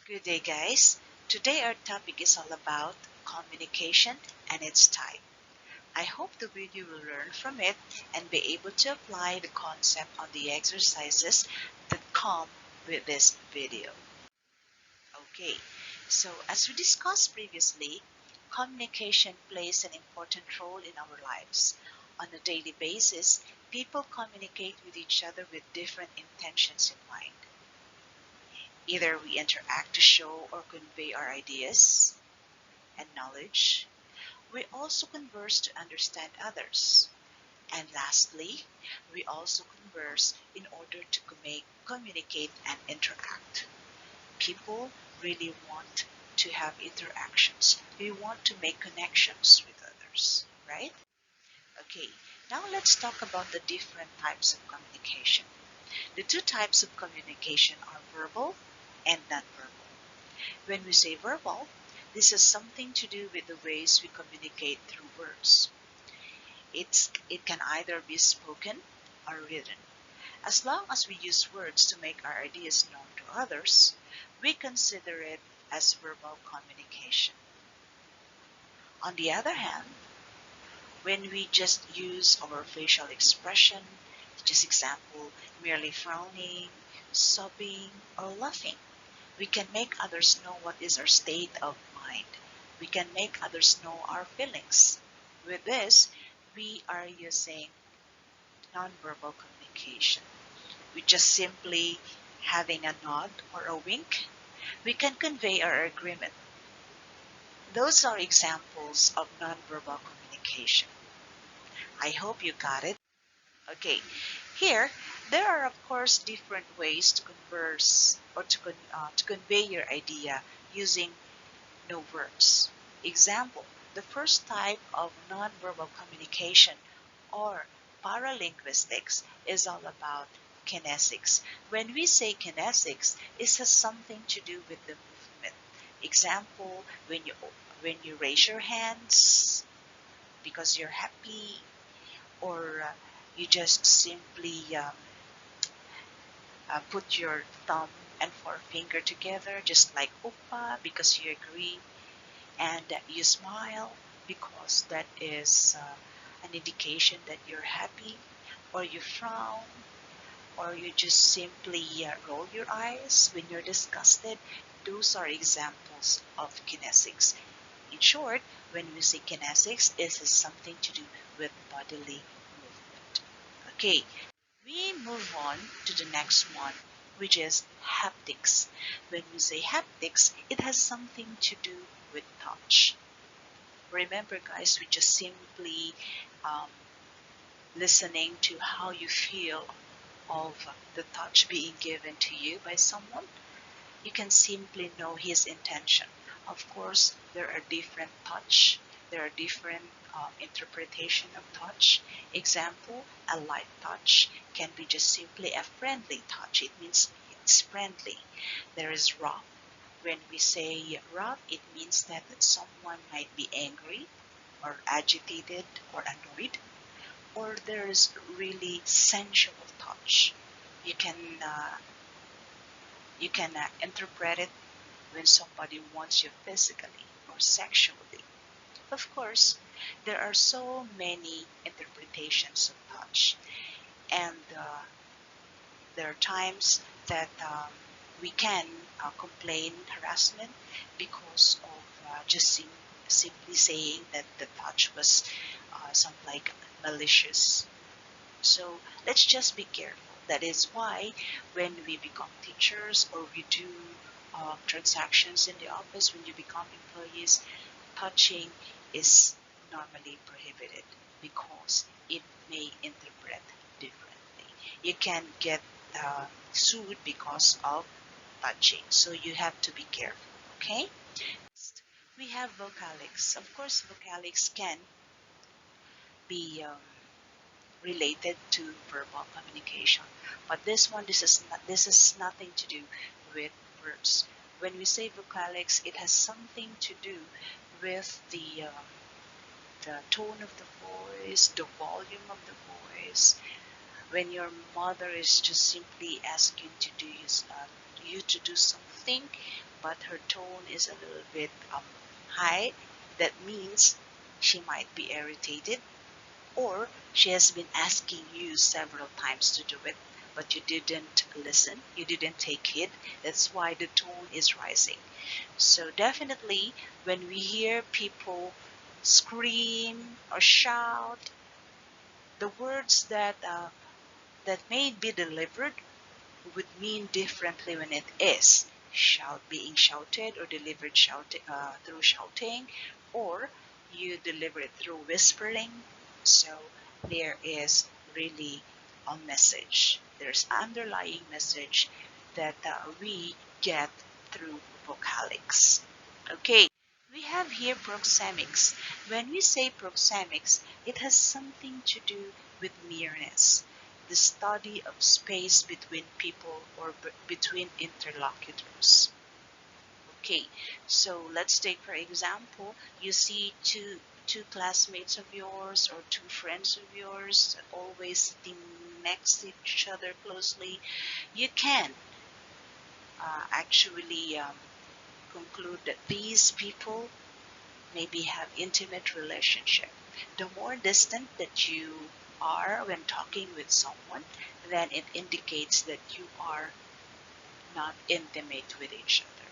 Good day, guys. Today our topic is all about communication and its type. I hope the video will learn from it and be able to apply the concept on the exercises that come with this video. Okay, so as we discussed previously, communication plays an important role in our lives. On a daily basis, people communicate with each other with different intentions in mind. Either we interact to show or convey our ideas and knowledge. We also converse to understand others. And lastly, we also converse in order to communicate and interact. People really want to have interactions. We want to make connections with others, right? Okay, now let's talk about the different types of communication. The two types of communication are verbal and nonverbal. When we say verbal, this has something to do with the ways we communicate through words. It can either be spoken or written. As long as we use words to make our ideas known to others, we consider it as verbal communication. On the other hand, when we just use our facial expression, just example, merely frowning, sobbing, or laughing, we can make others know what is our state of mind. We can make others know our feelings. With this, we are using nonverbal communication. We just simply having a nod or a wink, we can convey our agreement. Those are examples of nonverbal communication. I hope you got it. Okay, here there are of course different ways to converse or to convey your idea using no words. Example, the first type of nonverbal communication or paralinguistics is all about kinesics. When we say kinesics, it has something to do with the movement. Example, when you raise your hands because you're happy, or you just simply put your thumb and forefinger together, just like Oppa, because you agree, and you smile because that is an indication that you're happy, or you frown, or you just simply roll your eyes when you're disgusted. Those are examples of kinesics. In short, when we say kinesics, this is something to do with bodily movement. Okay, we move on to the next one, which is haptics. When we say haptics, it has something to do with touch. Remember, guys, we just simply um, listening to how you feel of the touch being given to you by someone. You can simply know his intention. Of course, there are different touch. There are different interpretation of touch. Example, a light touch can be just simply a friendly touch. It means it's friendly. There is rough. When we say rough, it means that someone might be angry or agitated or annoyed. Or there is really sensual touch. You can uh, you can interpret it when somebody wants you physically or sexually. Of course, there are so many interpretations of touch, and there are times that we can complain harassment because of simply saying that the touch was something like malicious. So let's just be careful. That is why when we become teachers or we do transactions in the office, when you become employees, touching is normally prohibited because it may interpret differently. You can get sued because of touching, so you have to be careful. Okay. Next, we have vocalics. Of course, vocalics can be related to verbal communication. But this is nothing to do with words. When we say vocalics, it has something to do with the tone of the voice, the volume of the voice. When your mother is just simply asking to do you to do something, but her tone is a little bit high. That means she might be irritated, or she has been asking you several times to do it, but you didn't listen, you didn't take heed. That's why the tone is rising. So definitely, when we hear people scream or shout, the words that may be delivered would mean differently when it is being shouted or delivered through shouting, or you deliver it through whispering. So there is really a message. There's underlying message that we get through vocalics. Okay, we have here proxemics. When we say proxemics, it has something to do with nearness, the study of space between people or between interlocutors. Okay, so let's take for example, you see two classmates of yours or two friends of yours always sitting next to each other closely. You can actually conclude that these people maybe have intimate relationship. The more distant that you are when talking with someone, then it indicates that you are not intimate with each other.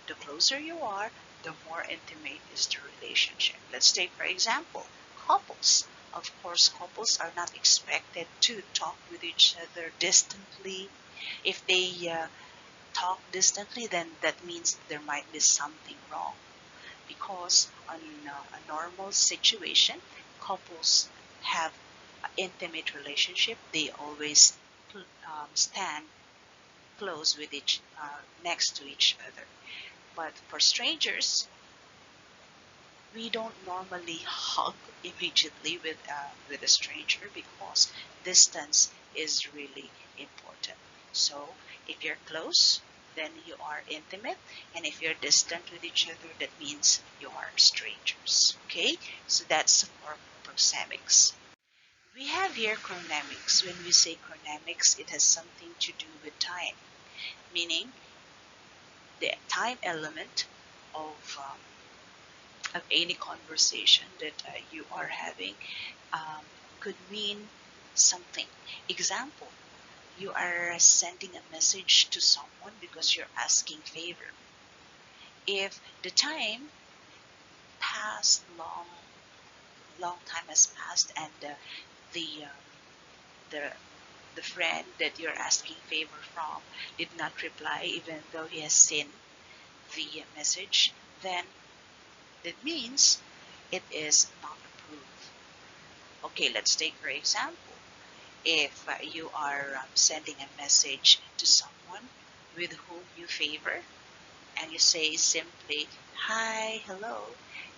The closer you are, the more intimate is the relationship. Let's take, for example, couples. Of course, couples are not expected to talk with each other distantly. If they talk distantly, then that means there might be something wrong. Because on a normal situation, couples have an intimate relationship. They always stand close with next to each other. But for strangers, we don't normally hug immediately with a stranger because distance is really important. So if you're close, then you are intimate, and if you're distant with each other, that means you are strangers. Okay, so that's for proxemics. We have here chronemics. When we say chronemics, it has something to do with time, meaning the time element of any conversation that you are having could mean something. Example, you are sending a message to someone because you're asking favor. If the time passed long time has passed, and the the the friend that you're asking favor from did not reply even though he has seen the message, then that means it is not approved. Okay, let's take for example, if you are sending a message to someone with whom you favor, and you say simply hi, hello,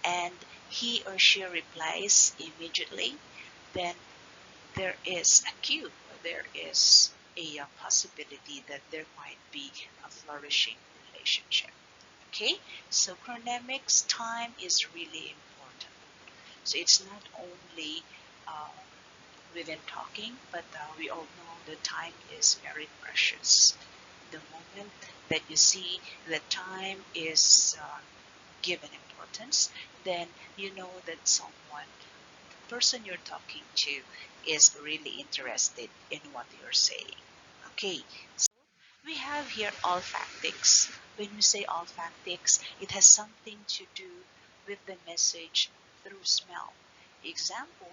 and he or she replies immediately, then there is a cue, or there is a possibility that there might be a flourishing relationship. Okay, so chronemics time is really important. So it's not only uh, within talking, but we all know that time is very precious. The moment that you see that time is given importance, then you know that someone, the person you're talking to, is really interested in what you're saying. Okay, so we have here olfactics. When we say olfactics, it has something to do with the message through smell. Example,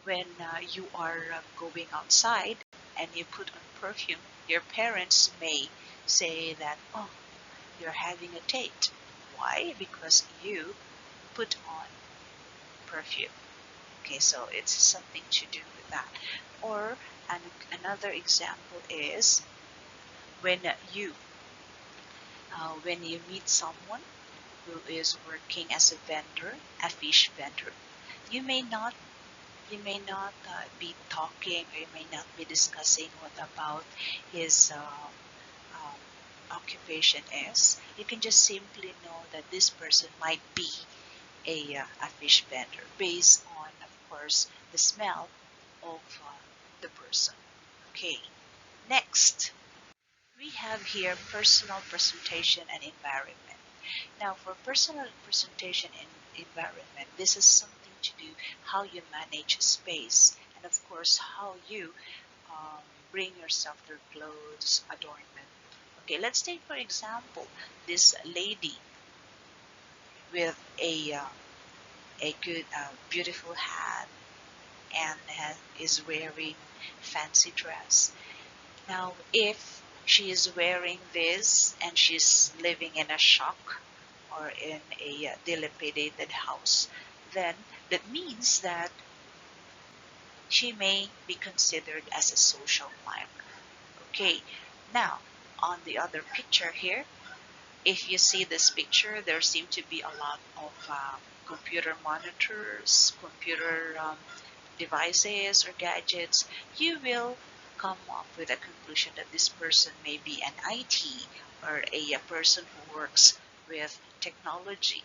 when you are going outside and you put on perfume, your parents may say that, oh, you're having a date. Why? Because you put on perfume. Okay, so it's something to do with that. Or another example is when you meet someone who is working as a vendor, a fish vendor, you may not be talking, or you may not be discussing what about his um, occupation is. You can just simply know that this person might be a fish vendor based on, of course, the smell of the person. Okay, next, we we have here personal presentation and environment. Now, for personal presentation and environment, this is something to do how you manage space and, of course, how you bring yourself through clothes, adornment. Okay, let's take for example this lady with a good, beautiful hat and is wearing fancy dress. Now, if she is wearing this and she's living in a shock or in a dilapidated house, then that means that she may be considered as a social climber. Okay, now on the other picture here, if you see this picture, there seem to be a lot of computer monitors, computer devices or gadgets. You will come up with a conclusion that this person may be an IT or a person who works with technology.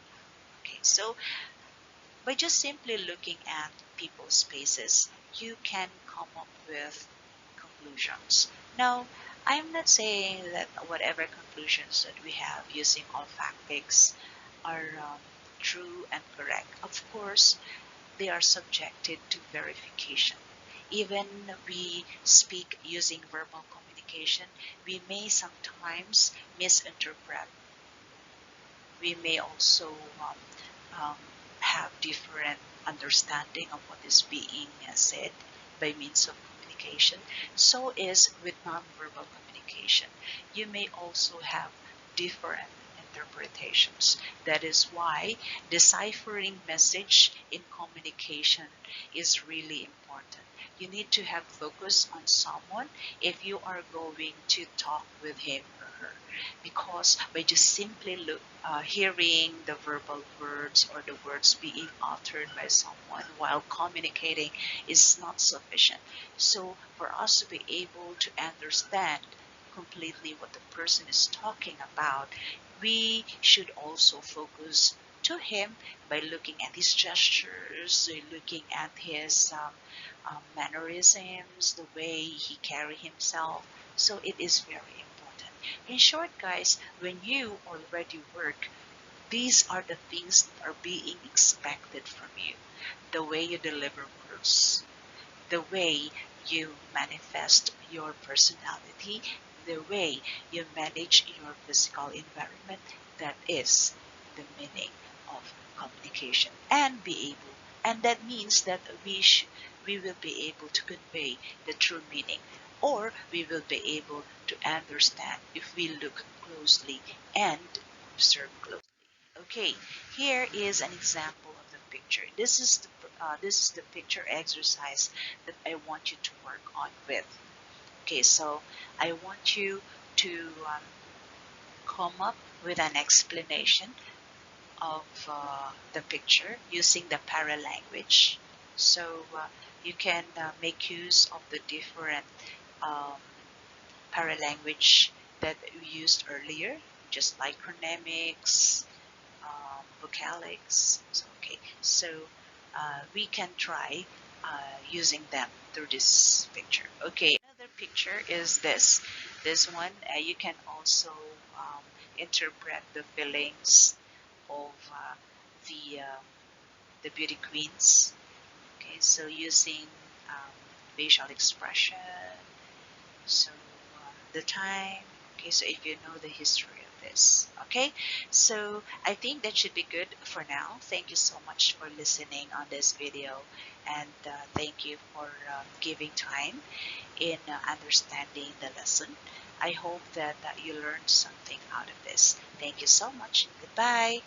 Okay, so by just simply looking at people's faces, you can come up with conclusions. Now, I'm not saying that whatever conclusions that we have using all factics are true and correct. Of course, they are subjected to verification. Even we speak using verbal communication, we may sometimes misinterpret. We may also um, have different understanding of what is being said by means of communication. So is with nonverbal communication. You may also have different interpretations. That is why deciphering message in communication is really important. You need to have focus on someone if you are going to talk with him or her, because by just simply hearing the verbal words or the words being uttered by someone while communicating is not sufficient. So for us to be able to understand completely what the person is talking about, we should also focus to him by looking at his gestures, looking at his mannerisms, the way he carry himself. So it is very important. In short, guys, when you already work, these are the things that are being expected from you. The way you deliver words, the way you manifest your personality, the way you manage your physical environment. That is the meaning of communication and be able, and that means that we will be able to convey the true meaning, or we will be able to understand if we look closely and observe closely. Okay, here is an example of the picture. This is the picture exercise that I want you to work on with. Okay, so I want you to come up with an explanation of the picture using the paralanguage. So you can make use of the different um, paralanguage that we used earlier, just like chronemics, vocalics. So, okay, so we can try using them through this picture. Okay, another picture is this. This one, you can also interpret the feelings of the beauty queens. Okay, so using um, facial expression, so the time. Okay, so if you know the history of this. Okay, so I think that should be good for now. Thank you so much for listening on this video, and thank you for giving time in understanding the lesson. I hope that you learned something out of this. Thank you so much. Goodbye.